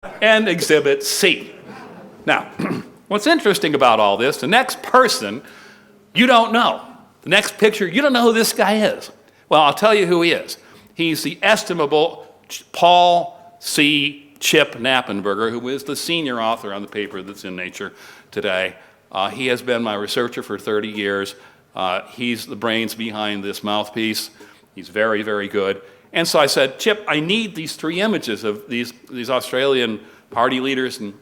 and Exhibit C. Now, what's interesting about all this, the next person you don't know. The next picture, you don't know who this guy is. Well, I'll tell you who he is. He's the estimable Paul C. Chip Knappenberger, who is the senior author on the paper that's in Nature today. He has been my researcher for 30 years. He's the brains behind this mouthpiece. He's very, very good. And so I said, Chip, I need these three images of these Australian party leaders and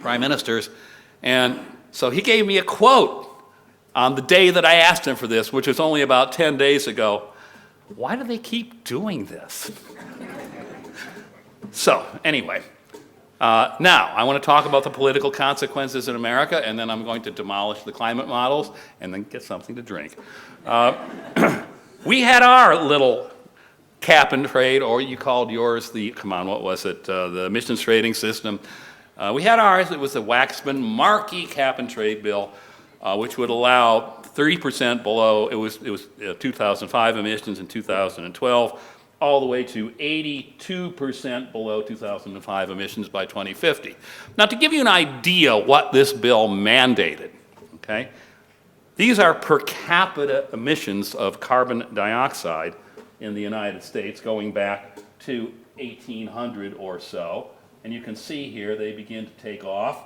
prime ministers. And so he gave me a quote on the day that I asked him for this, which was only about 10 days ago. Why do they keep doing this? So, anyway, now I want to talk about the political consequences in America, and then I'm going to demolish the climate models and then get something to drink. We had our little cap and trade, or you called yours the, come on, what was it, the emissions trading system. We had ours, it was the Waxman-Markey cap and trade bill, which would allow 30% below, it was 2005 emissions in 2012, all the way to 82% below 2005 emissions by 2050. Now, to give you an idea what this bill mandated, okay, these are per capita emissions of carbon dioxide in the United States going back to 1800 or so. And you can see here they begin to take off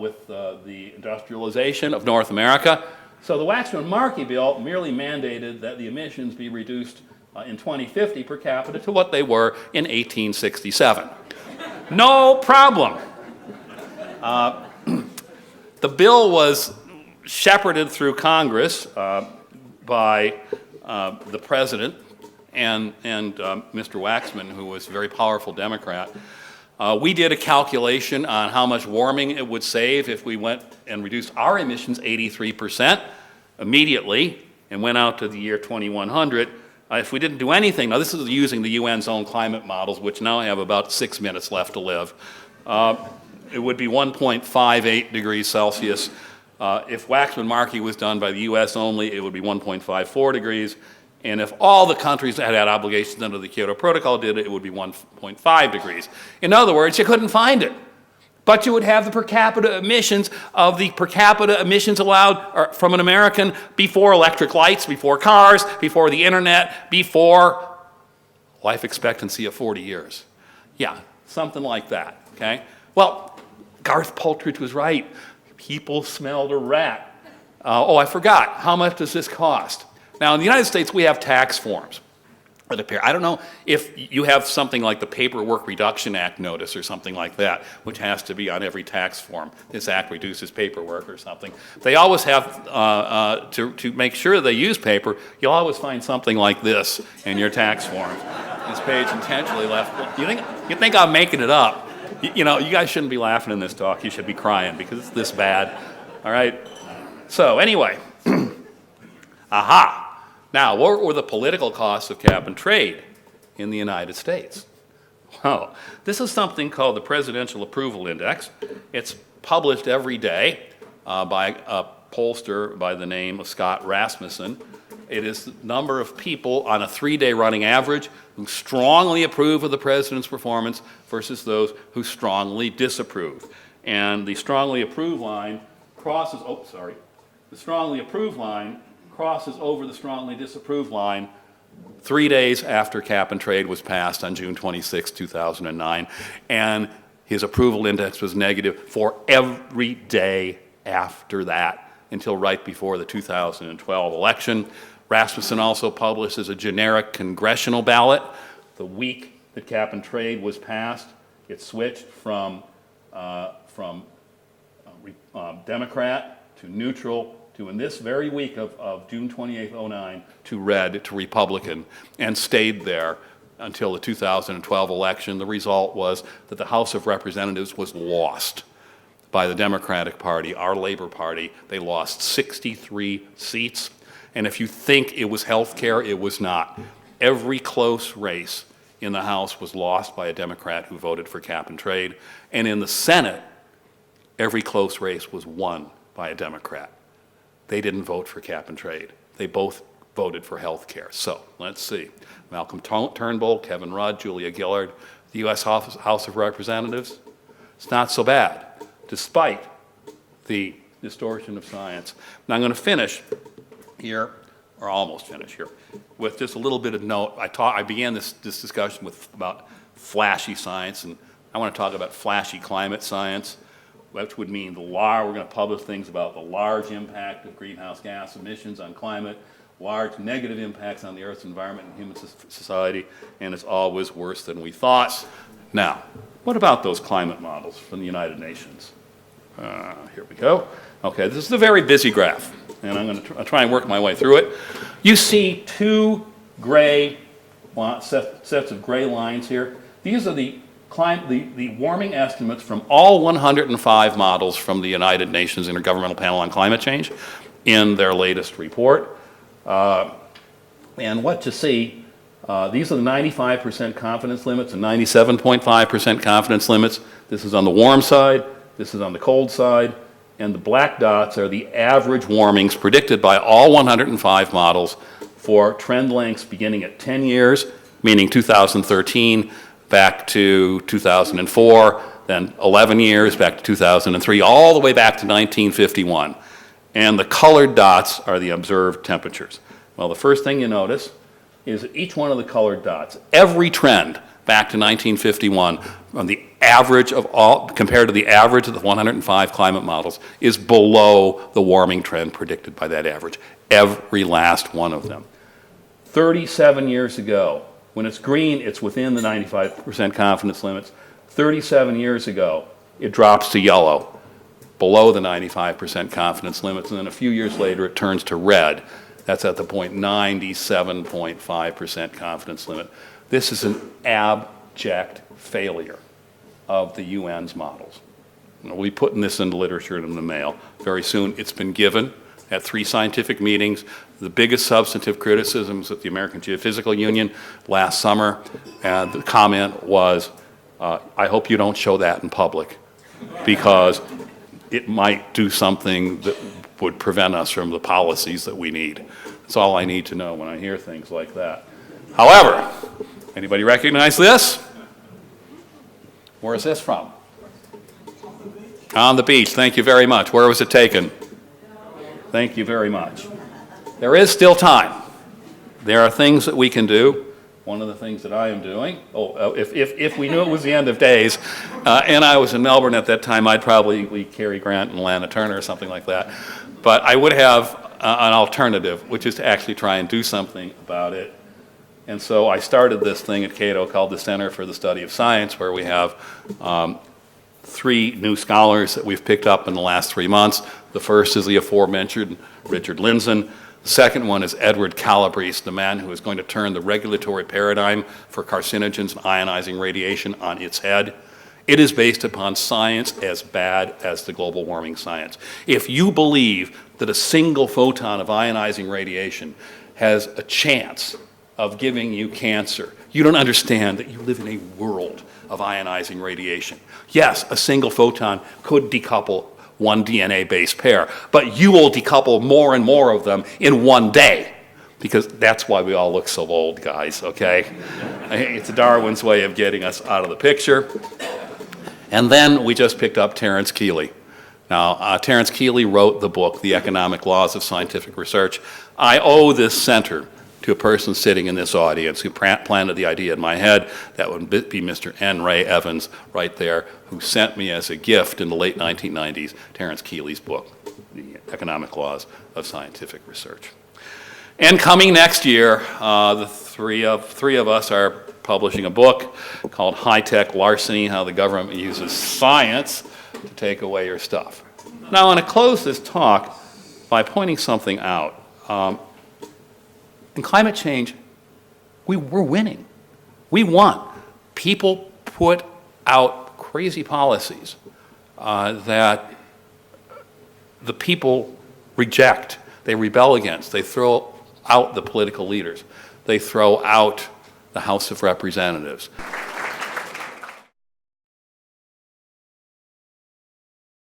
with the industrialization of North America. So the Waxman-Markey bill merely mandated that the emissions be reduced in 2050 per capita to what they were in 1867. No problem. The bill was shepherded through Congress by the president and Mr. Waxman, who was a very powerful Democrat. We did a calculation on how much warming it would save if we went and reduced our emissions 83% immediately and went out to the year 2100. If we didn't do anything, now this is using the UN's own climate models, which now have about 6 minutes left to live, it would be 1.58 degrees Celsius. If Waxman-Markey was done by the US only, it would be 1.54 degrees. And if all the countries that had obligations under the Kyoto Protocol did it, it would be 1.5 degrees. In other words, you couldn't find it. But you would have the per capita emissions of the per capita emissions allowed from an American before electric lights, before cars, before the internet, before life expectancy of 40 years. Yeah, something like that, okay? Well, Garth Paltridge was right. People smelled a rat. Oh, I forgot. How much does this cost? Now, in the United States, we have tax forms that appear. I don't know if you have something like the Paperwork Reduction Act notice or something like that, which has to be on every tax form. This act reduces paperwork or something. They always have, to make sure they use paper, you'll always find something like this in your tax form. This page intentionally left. You think I'm making it up. You know, you guys shouldn't be laughing in this talk. You should be crying because it's this bad. All right? So anyway, aha. Now, what were the political costs of cap and trade in the United States? Well, this is something called the Presidential Approval Index. It's published every day by a pollster by the name of Scott Rasmussen. It is the number of people on a 3-day running average who strongly approve of the president's performance versus those who strongly disapprove. And the strongly approve line crosses, the strongly approve line crosses over the strongly disapprove line 3 days after cap and trade was passed on June 26, 2009. And his approval index was negative for every day after that until right before the 2012 election. Rasmussen also publishes a generic congressional ballot. The week that cap and trade was passed, it switched from Democrat to neutral to, in this very week of June 28, 2009, to red, to Republican, and stayed there until the 2012 election. The result was that the House of Representatives was lost by the Democratic Party, our Labor Party. They lost 63 seats. And if you think it was health care, it was not. Every close race in the House was lost by a Democrat who voted for cap and trade. And in the Senate, every close race was won by a Democrat. They didn't vote for cap and trade. They both voted for health care. So let's see. Malcolm Turnbull, Kevin Rudd, Julia Gillard, the U.S. House of Representatives, It's not so bad, despite the distortion of science. Now I'm going to finish here, or almost finish here, with just a little bit of note. I began this discussion about flashy science, and I want to talk about flashy climate science, which would mean we're going to publish things about the large impact of greenhouse gas emissions on climate, large negative impacts on the Earth's environment and human society, and it's always worse than we thought. Now, what about those climate models from the United Nations? Here we go. Okay, this is a very busy graph, and I'm going to try and work my way through it. You see two gray sets of gray lines here. These are the warming estimates from all 105 models from the United Nations Intergovernmental Panel on Climate Change in their latest report. And what you see, these are the 95% confidence limits and 97.5% confidence limits. This is on the warm side, this is on the cold side, and the black dots are the average warmings predicted by all 105 models for trend lengths beginning at 10 years, meaning 2013 back to 2004, then 11 years back to 2003, all the way back to 1951. And the colored dots are the observed temperatures. Well, the first thing you notice is that each one of the colored dots, every trend back to 1951, on the average of all, compared to the average of the 105 climate models, is below the warming trend predicted by that average. Every last one of them. 37 years ago, when it's green, it's within the 95% confidence limits. 37 years ago, it drops to yellow, below the 95% confidence limits, and then a few years later, it turns to red. That's at the point 97.5% confidence limit. This is an abject failure of the UN's models. We'll be putting this into literature in the mail very soon. It's been given at 3 scientific meetings. The biggest substantive criticisms at the American Geophysical Union last summer, and the comment was, I hope you don't show that in public, because it might do something that would prevent us from the policies that we need. That's all I need to know when I hear things like that. However, anybody recognize this? Where is this from? On the beach. Thank you very much. Where was it taken? Thank you very much. There is still time. There are things that we can do. One of the things that I am doing, if we knew it was the end of days, and I was in Melbourne at that time, I'd probably be Cary Grant and Lana Turner or something like that. But I would have an alternative, which is to actually try and do something about it. And so I started this thing at Cato called the Center for the Study of Science, where we have 3 new scholars that we've picked up in the last 3 months. The first is the aforementioned Richard Lindzen. The second one is Edward Calabrese, the man who is going to turn the regulatory paradigm for carcinogens and ionizing radiation on its head. It is based upon science as bad as the global warming science. If you believe that a single photon of ionizing radiation has a chance of giving you cancer, you don't understand that you live in a world of ionizing radiation. Yes, a single photon could decouple one DNA-based pair, but you will decouple more and more of them in one day, because that's why we all look so old, guys, okay? It's Darwin's way of getting us out of the picture. And then we just picked up Terence Kealey. Now, Terence Kealey wrote the book, The Economic Laws of Scientific Research. I owe this center to a person sitting in this audience who planted the idea in my head. That would be Mr. N. Ray Evans right there, who sent me as a gift in the late 1990s Terence Kealey's book, The Economic Laws of Scientific Research. And coming next year, the three of us are publishing a book called High-Tech Larceny, How the Government Uses Science to Take Away Your Stuff. Now, I want to close this talk by pointing something out. In climate change, we're winning. We won. People put out crazy policies that the people reject, they rebel against. They throw out the political leaders. They throw out the House of Representatives.